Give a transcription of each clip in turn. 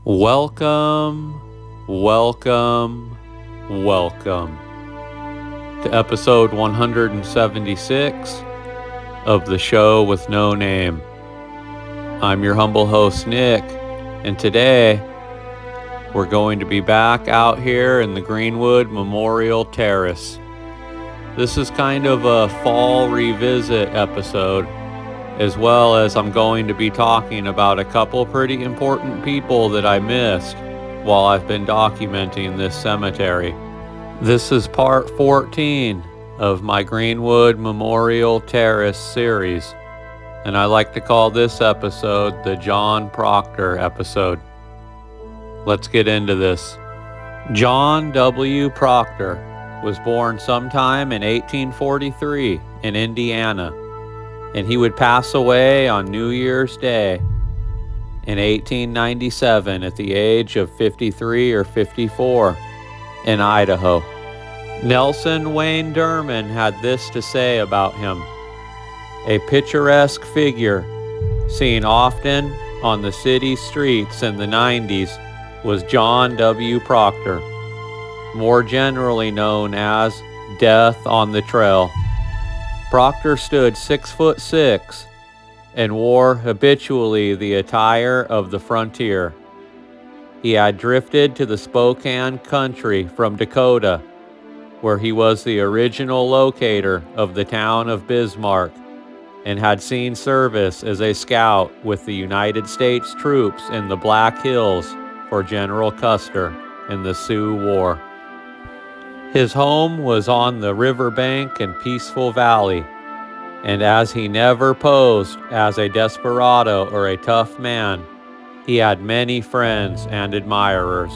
Welcome, welcome, welcome to episode 176 of the show with no name. I'm your humble host, Nick, and today we're going to be back out here in the Greenwood Memorial Terrace. This is kind of a fall revisit episode, as well as I'm going to be talking about a couple pretty important people that I missed while I've been documenting this cemetery. This is part 14 of my Greenwood Memorial Terrace series, and I like to call this episode the John Proctor episode. Let's get into this. John W. Proctor was born sometime in 1843 in Indiana, and he would pass away on New Year's Day in 1897 at the age of 53 or 54 in Idaho. Nelson Wayne Derman had this to say about him: a picturesque figure seen often on the city streets in the 90s was John W. Proctor, more generally known as Death on the Trail. Proctor stood 6'6" and wore habitually the attire of the frontier. He had drifted to the Spokane country from Dakota, where he was the original locator of the town of Bismarck, and had seen service as a scout with the United States troops in the Black Hills for General Custer in the Sioux War. His home was on the riverbank in Peaceful Valley, and as he never posed as a desperado or a tough man, he had many friends and admirers.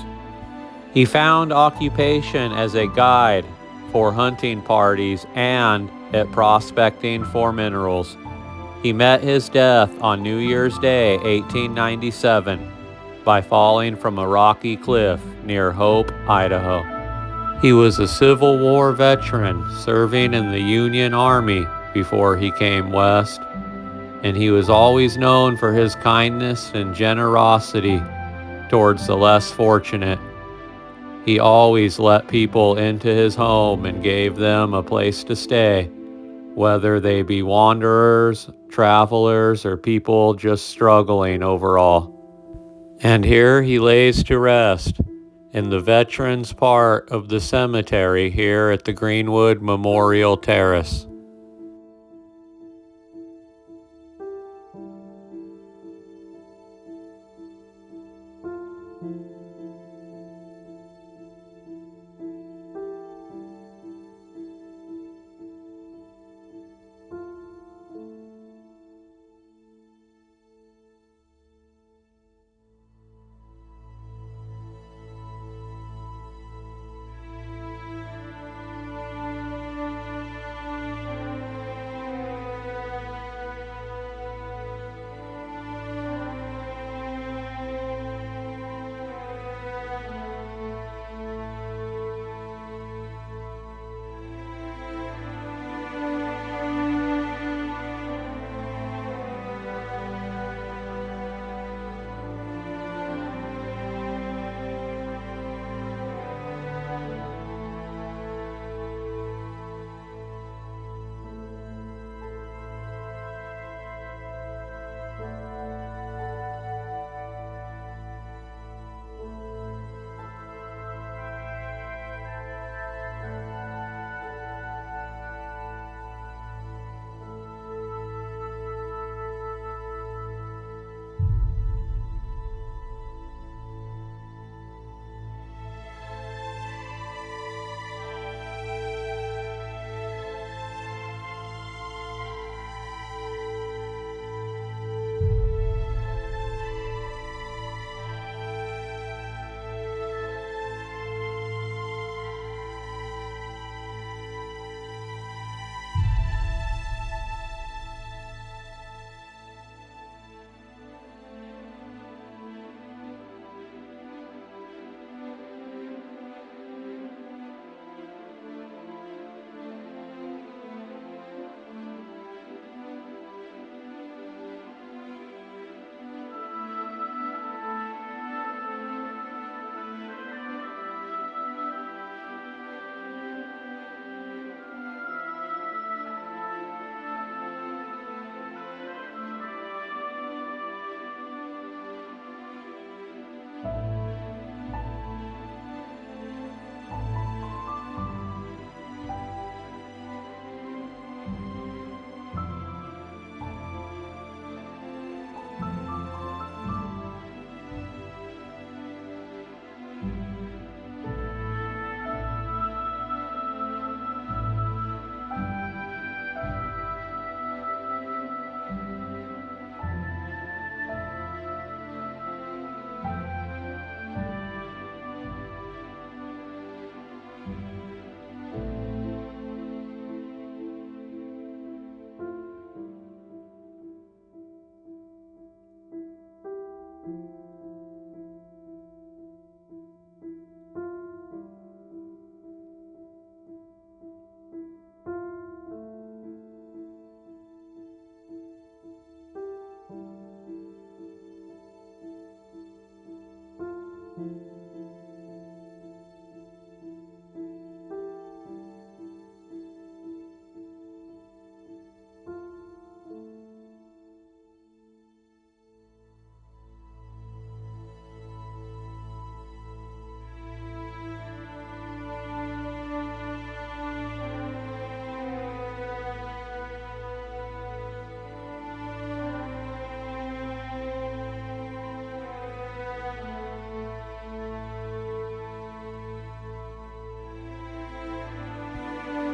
He found occupation as a guide for hunting parties and at prospecting for minerals. He met his death on New Year's Day, 1897, by falling from a rocky cliff near Hope, Idaho. He was a Civil War veteran serving in the Union Army before he came west, and he was always known for his kindness and generosity towards the less fortunate. He always let people into his home and gave them a place to stay, whether they be wanderers, travelers, or people just struggling overall. And here he lays to rest in the veterans part of the cemetery here at the Greenwood Memorial Terrace.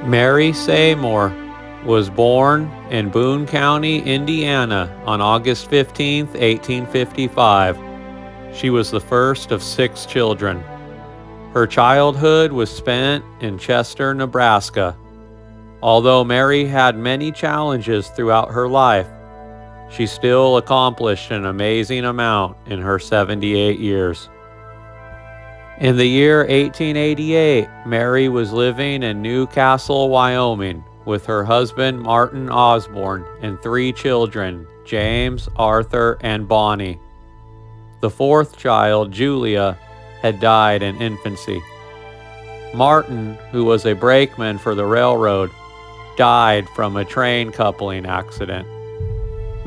Mary Seymour was born in Boone County, Indiana on August 15, 1855. She was the first of 6 children. Her childhood was spent in Chester, Nebraska. Although Mary had many challenges throughout her life, she still accomplished an amazing amount in her 78 years. In the year 1888, Mary was living in New Castle, Wyoming, with her husband Martin Osborne and 3 children, James, Arthur, and Bonnie. The 4th child, Julia, had died in infancy. Martin, who was a brakeman for the railroad, died from a train coupling accident.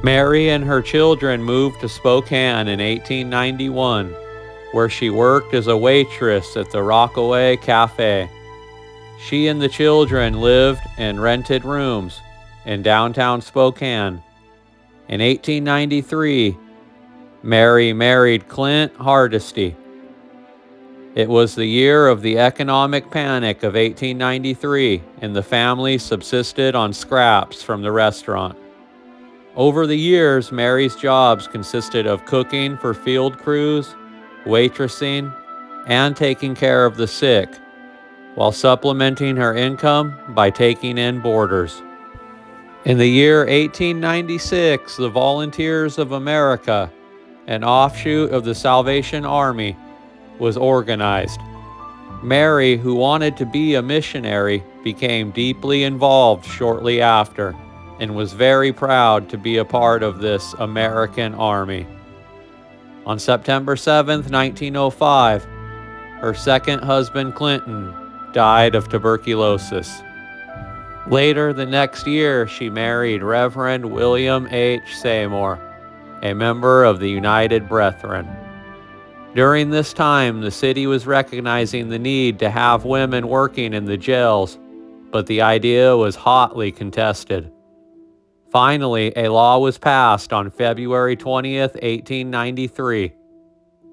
Mary and her children moved to Spokane in 1891, where she worked as a waitress at the Rockaway Cafe. She and the children lived in rented rooms in downtown Spokane. In 1893, Mary married Clint Hardesty. It was the year of the economic panic of 1893, and the family subsisted on scraps from the restaurant. Over the years, Mary's jobs consisted of cooking for field crews, waitressing, and taking care of the sick, while supplementing her income by taking in boarders. In the year 1896, the Volunteers of America, an offshoot of the Salvation Army, was organized. Mary, who wanted to be a missionary, became deeply involved shortly after and was very proud to be a part of this American Army. On September 7, 1905, her second husband, Clinton, died of tuberculosis. Later the next year, she married Reverend William H. Seymour, a member of the United Brethren. During this time, the city was recognizing the need to have women working in the jails, but the idea was hotly contested. Finally, a law was passed on February 20th, 1893,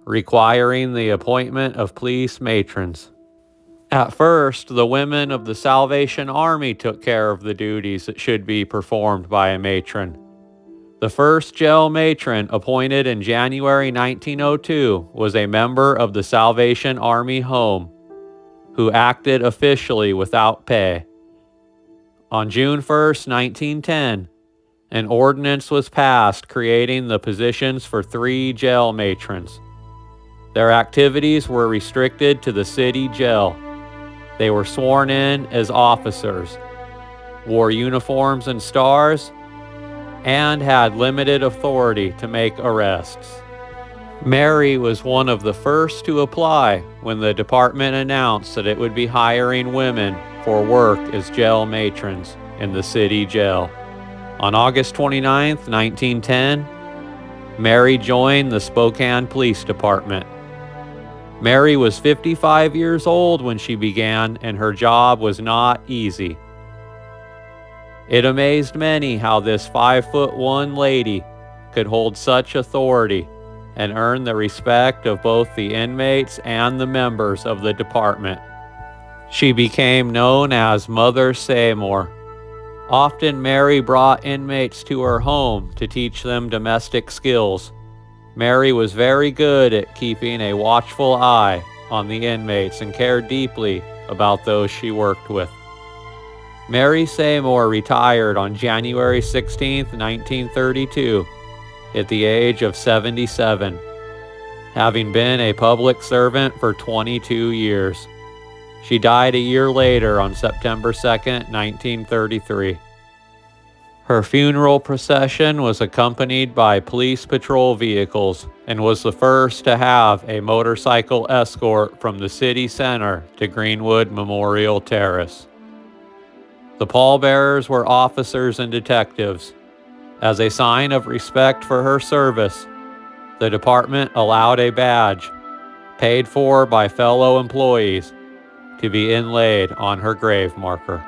requiring the appointment of police matrons. At first, the women of the Salvation Army took care of the duties that should be performed by a matron. The first jail matron, appointed in January 1902, was a member of the Salvation Army Home, who acted officially without pay. On June 1st, 1910, an ordinance was passed creating the positions for 3 jail matrons. Their activities were restricted to the city jail. They were sworn in as officers, wore uniforms and stars, and had limited authority to make arrests. Mary was one of the first to apply when the department announced that it would be hiring women for work as jail matrons in the city jail. On August 29, 1910, Mary joined the Spokane Police Department. Mary was 55 years old when she began, and her job was not easy. It amazed many how this 5'1" lady could hold such authority and earn the respect of both the inmates and the members of the department. She became known as Mother Seymour. Often Mary brought inmates to her home to teach them domestic skills. Mary was very good at keeping a watchful eye on the inmates and cared deeply about those she worked with. Mary Seymour retired on January 16, 1932, at the age of 77, having been a public servant for 22 years. She died a year later on September 2, 1933. Her funeral procession was accompanied by police patrol vehicles and was the first to have a motorcycle escort from the city center to Greenwood Memorial Terrace. The pallbearers were officers and detectives. As a sign of respect for her service, the department allowed a badge, paid for by fellow employees, to be inlaid on her grave marker.